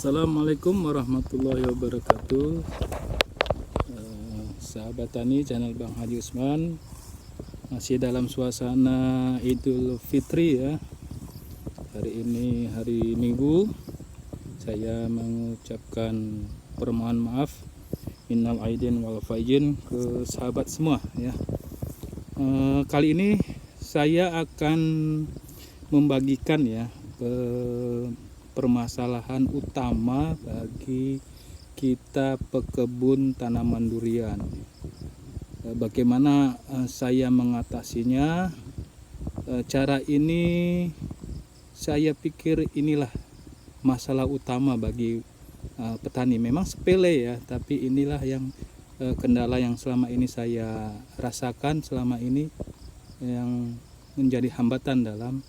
Assalamualaikum warahmatullahi wabarakatuh. Sahabat tani channel Bang Haji Usman, masih dalam suasana Idul Fitri ya. Hari ini hari Minggu. Saya mengucapkan permohonan maaf minal aidin wal faizin ke sahabat semua ya. Kali ini saya akan membagikan ya permasalahan utama bagi kita pekebun tanaman durian. Bagaimana saya mengatasinya? Cara ini saya pikir inilah masalah utama bagi petani. Memang sepele ya, tapi inilah yang kendala yang selama ini saya rasakan selama ini, yang menjadi hambatan dalam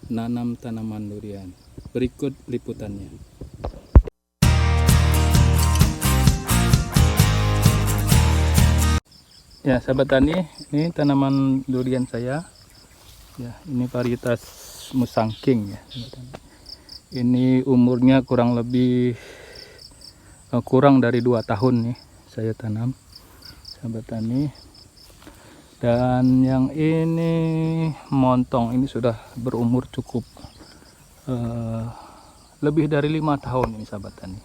menanam tanaman durian. Berikut liputannya. Ya sahabat tani, ini tanaman durian saya. Ya, ini varietas Musangking ya. Ini umurnya kurang lebih kurang dari 2 tahun nih saya tanam, sahabat tani. Dan yang ini montong, ini sudah berumur cukup lebih dari 5 tahun ini sahabat tani.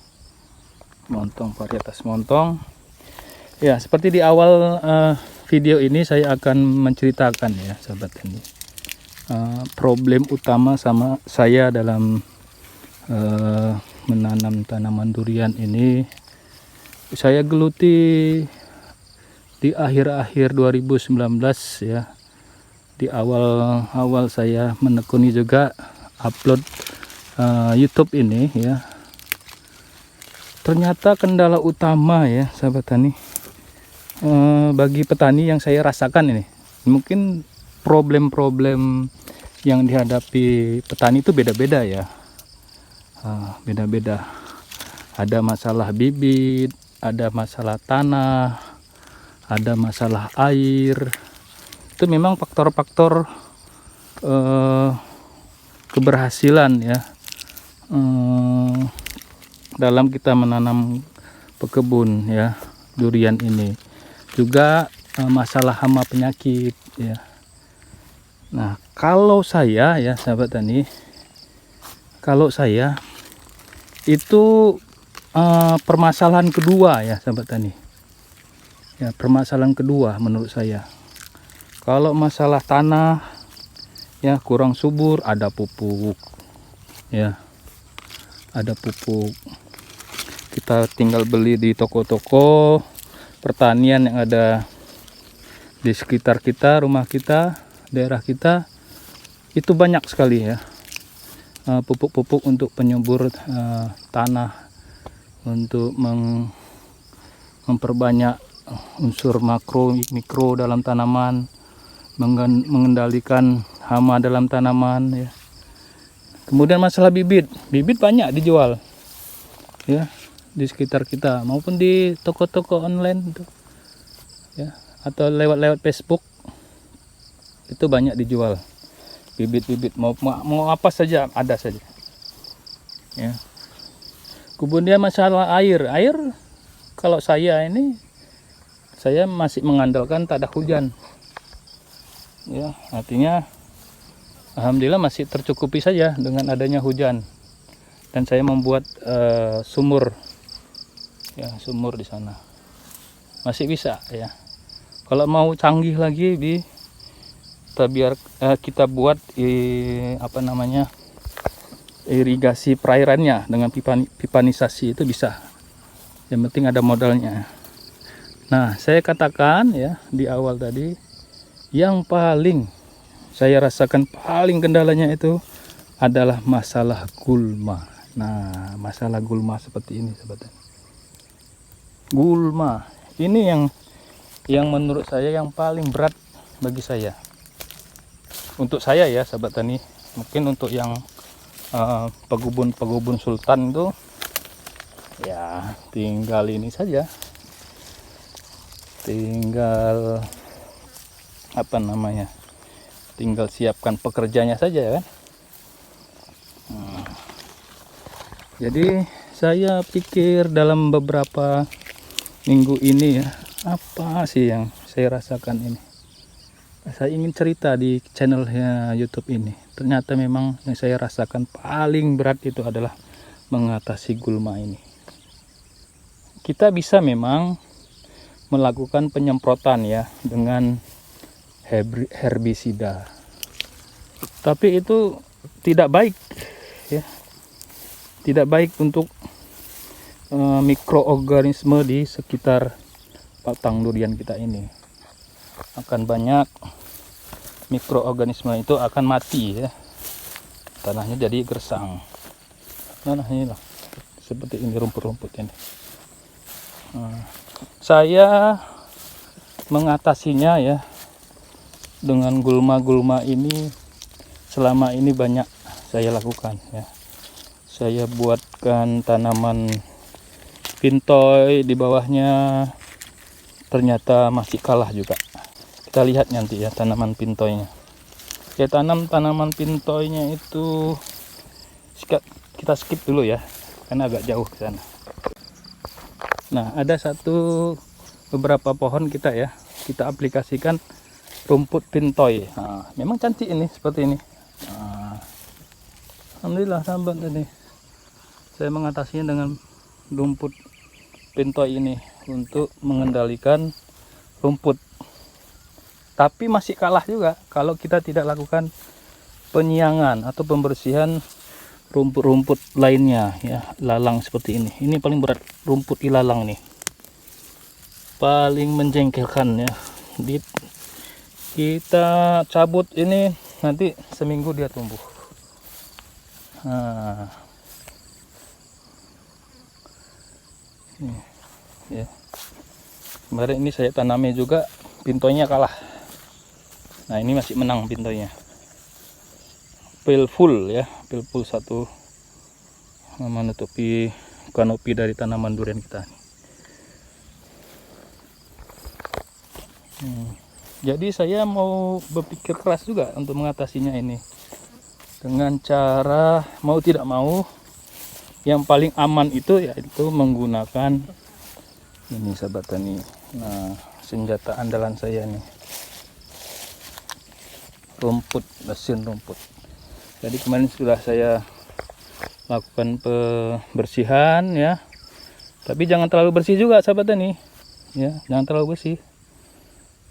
Montong, varietas montong. Ya, seperti di awal video ini saya akan menceritakan ya sahabat tani, problem utama sama saya dalam menanam tanaman durian ini. Saya geluti di akhir-akhir 2019 ya, di awal saya menekuni juga upload YouTube ini ya. Ternyata kendala utama ya sahabat tani, bagi petani yang saya rasakan ini, mungkin problem-problem yang dihadapi petani itu beda-beda ya, beda-beda. Ada masalah bibit, ada masalah tanah, ada masalah air. Itu memang faktor-faktor keberhasilan ya dalam kita menanam pekebun ya durian ini. Juga masalah hama penyakit ya. Nah, kalau saya ya sahabat tani, kalau saya itu permasalahan kedua ya sahabat tani. Ya, permasalahan kedua menurut saya. Kalau masalah tanah ya kurang subur, ada pupuk. Ya. Ada pupuk. Kita tinggal beli di toko-toko pertanian yang ada di sekitar kita, rumah kita, daerah kita. Itu banyak sekali ya. Pupuk-pupuk untuk penyubur tanah, untuk memperbanyak unsur makro mikro dalam tanaman, mengendalikan hama dalam tanaman ya. Kemudian masalah bibit banyak dijual ya di sekitar kita maupun di toko-toko online itu ya, atau lewat Facebook itu banyak dijual bibit-bibit, mau apa saja ada saja ya. Kemudian masalah air kalau saya masih mengandalkan tak ada hujan ya, artinya alhamdulillah masih tercukupi saja dengan adanya hujan, dan saya membuat sumur ya, sumur di sana masih bisa ya. Kalau mau canggih lagi kita buat irigasi perairannya dengan pipanisasi, itu bisa, yang penting ada modalnya. Nah, saya katakan ya di awal tadi, yang paling saya rasakan paling kendalanya itu adalah masalah gulma. Nah, masalah gulma seperti ini sahabat. Gulma ini yang menurut saya yang paling berat bagi saya. Untuk saya ya sahabat tani, mungkin untuk yang pegubun sultan itu ya tinggal ini saja. Tinggal tinggal siapkan pekerjanya saja kan. Jadi saya pikir dalam beberapa minggu ini ya, apa sih yang saya rasakan ini. Saya ingin cerita di channelnya YouTube ini. Ternyata memang yang saya rasakan paling berat itu adalah mengatasi gulma ini. Kita bisa memang melakukan penyemprotan ya dengan herbisida. Tapi itu tidak baik ya. Tidak baik untuk mikroorganisme di sekitar batang durian kita ini. Akan banyak mikroorganisme itu akan mati ya. Tanahnya jadi gersang. Nah inilah seperti ini rumput-rumput ini. Saya mengatasinya ya dengan gulma-gulma ini. Selama ini banyak saya lakukan ya. Saya buatkan tanaman pintoy di bawahnya, ternyata masih kalah juga. Kita lihat nanti ya tanaman pintoynya. Saya tanam tanaman pintoynya itu kita skip dulu ya, karena agak jauh ke sana. Nah, ada beberapa pohon kita ya, kita aplikasikan rumput pintoy. Nah, memang cantik ini seperti ini. Nah, alhamdulillah sahabat tadi. Saya mengatasinya dengan rumput pintoy ini untuk mengendalikan rumput. Tapi masih kalah juga kalau kita tidak lakukan penyiangan atau pembersihan rumput-rumput lainnya ya, lalang seperti ini. Ini paling berat, rumput ilalang nih. Paling menjengkelkan ya. Kita cabut ini nanti seminggu dia tumbuh. Nah, ini, ya. Kemarin ini saya tanami juga, pintoynya kalah. Nah ini masih menang pintoynya. Pil full ya, pil full satu menutupi kanopi dari tanaman durian kita. Jadi saya mau berpikir keras juga untuk mengatasinya ini dengan cara mau tidak mau yang paling aman itu yaitu menggunakan ini sahabat tani. Nah, senjata andalan saya nih, rumput, mesin rumput. Jadi kemarin sudah saya lakukan pembersihan ya, tapi jangan terlalu bersih juga sahabat tani ya, jangan terlalu bersih.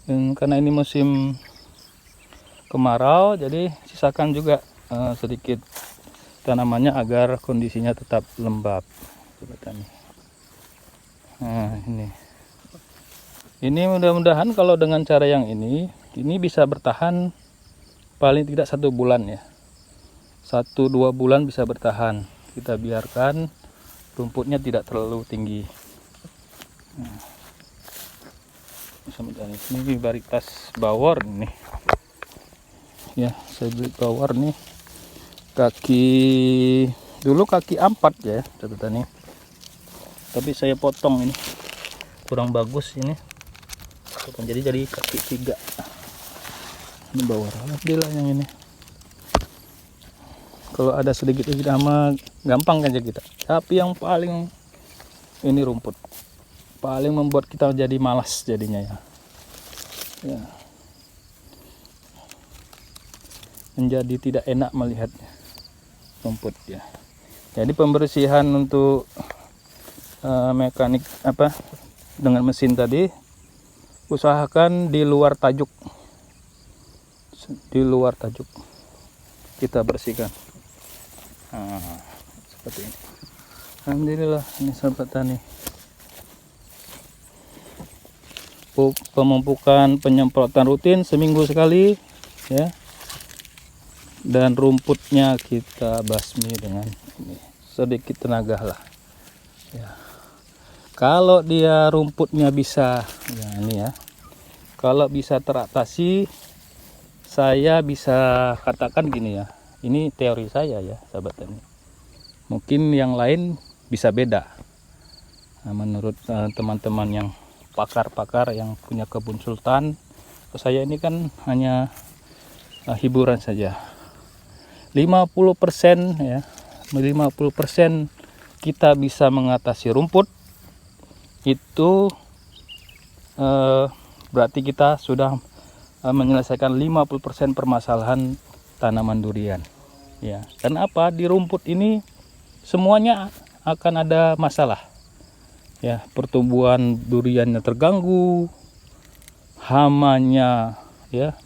Karena ini musim kemarau, jadi sisakan juga sedikit tanamannya agar kondisinya tetap lembab sahabat tani. Nah ini mudah-mudahan kalau dengan cara yang ini bisa bertahan paling tidak 1 bulan ya, 1-2 bulan bisa bertahan. Kita biarkan rumputnya tidak terlalu tinggi. Ini varietas bawor nih ya, saya beli bawor nih dulu kaki 4 ya catatan nih, tapi saya potong, ini kurang bagus, ini potong jadi kaki 3. Ini bawor, alhamdulillah yang ini. Kalau ada sedikit hama gampang kan kita, tapi yang paling ini rumput paling membuat kita jadi malas jadinya ya. Menjadi tidak enak melihat rumput ya. Jadi pembersihan untuk mekanik dengan mesin tadi, usahakan di luar tajuk kita bersihkan. Nah, seperti ini. Alhamdulillah, ini sahabat tani. Pemupukan penyemprotan rutin seminggu sekali ya, dan rumputnya kita basmi dengan ini, sedikit tenaga lah ya. Kalau dia rumputnya bisa ya, ini ya, kalau bisa teratasi, saya bisa katakan gini ya, ini teori saya ya sahabat tani, mungkin yang lain bisa beda. Nah, menurut teman-teman yang pakar-pakar yang punya kebun sultan, saya ini kan hanya hiburan saja. 50% ya, 50% kita bisa mengatasi rumput, itu berarti kita sudah menyelesaikan 50% permasalahan tanaman durian. Ya, dan apa? Di rumput ini semuanya akan ada masalah. Ya, pertumbuhan duriannya terganggu, hamanya, ya.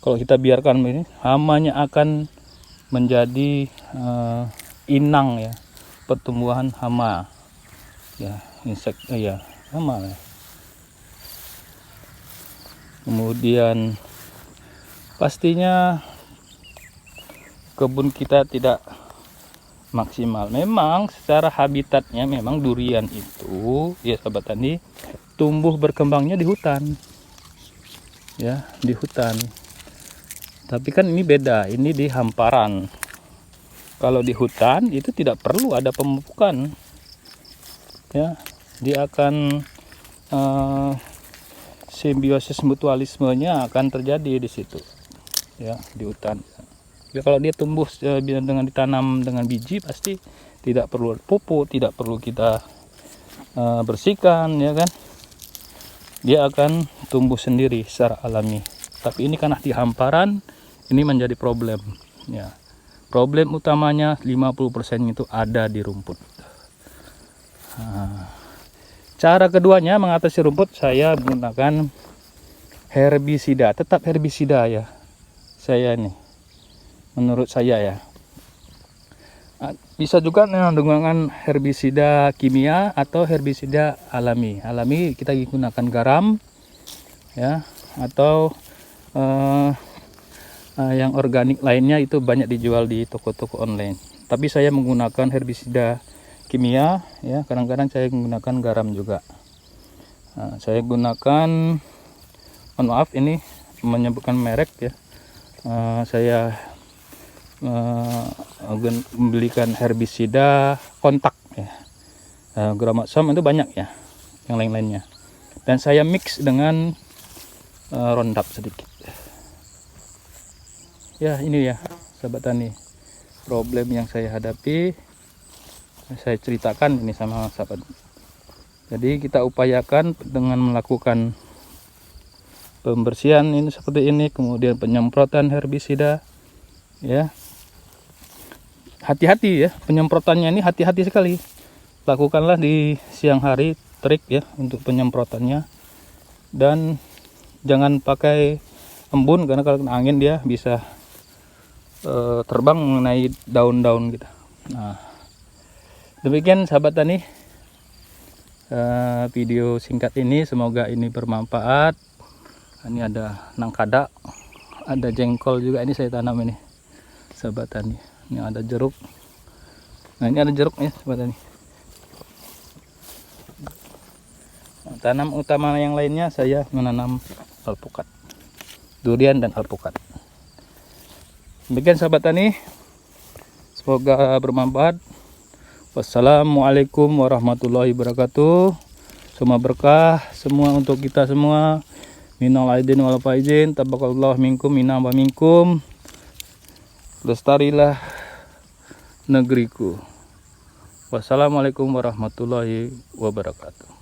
Kalau kita biarkan ini, hamanya akan menjadi inang, ya. Pertumbuhan hama. Ya, hama. Ya. Kemudian pastinya kebun kita tidak maksimal. Memang secara habitatnya memang durian itu, ya sahabat tani, tumbuh berkembangnya di hutan. Ya, di hutan. Tapi kan ini beda, ini di hamparan. Kalau di hutan itu tidak perlu ada pemupukan. Ya, dia akan simbiosis mutualismenya akan terjadi di situ. Ya, di hutan. Ya, kalau dia tumbuh dengan ditanam dengan biji, pasti tidak perlu pupuk, tidak perlu kita bersihkan, ya kan? Dia akan tumbuh sendiri secara alami. Tapi ini karena di hamparan, ini menjadi problem. Ya, problem utamanya 50% itu ada di rumput. Cara keduanya mengatasi rumput, saya menggunakan herbisida, tetap herbisida ya. Saya nih. Menurut saya ya, bisa juga dengan herbisida kimia atau herbisida alami. Alami kita gunakan garam, ya, atau yang organik lainnya itu banyak dijual di toko-toko online. Tapi saya menggunakan herbisida kimia, ya. Kadang-kadang saya menggunakan garam juga. Saya gunakan, mohon maaf ini menyebutkan merek ya. Saya membelikan herbisida kontak ya, Gramaxom itu banyak ya, yang lain-lainnya, dan saya mix dengan Roundup sedikit ya. Ini ya sahabat tani, problem yang saya hadapi, saya ceritakan ini sama sahabat. Jadi kita upayakan dengan melakukan pembersihan ini seperti ini, kemudian penyemprotan herbisida ya. Hati-hati ya, penyemprotannya ini hati-hati sekali. Lakukanlah di siang hari, trik ya untuk penyemprotannya. Dan jangan pakai embun, karena kalau kena angin dia bisa terbang mengenai daun-daun gitu. Nah, demikian sahabat tani, video singkat ini, semoga ini bermanfaat. Ini ada nangkada, ada jengkol juga, ini saya tanam ini sahabat tani. Ini ada jeruk. Nah, ini ada jeruk ya sahabat tani. Nah, tanam utama yang lainnya saya menanam alpukat, durian dan alpukat. Demikian sahabat tani, semoga bermanfaat. Wassalamualaikum warahmatullahi wabarakatuh. Semua berkah semua untuk kita semua. Minal aidin wal faizin, tabarakallahu minkum minna wa minkum. Lestarilah negeriku. Wassalamualaikum warahmatullahi wabarakatuh.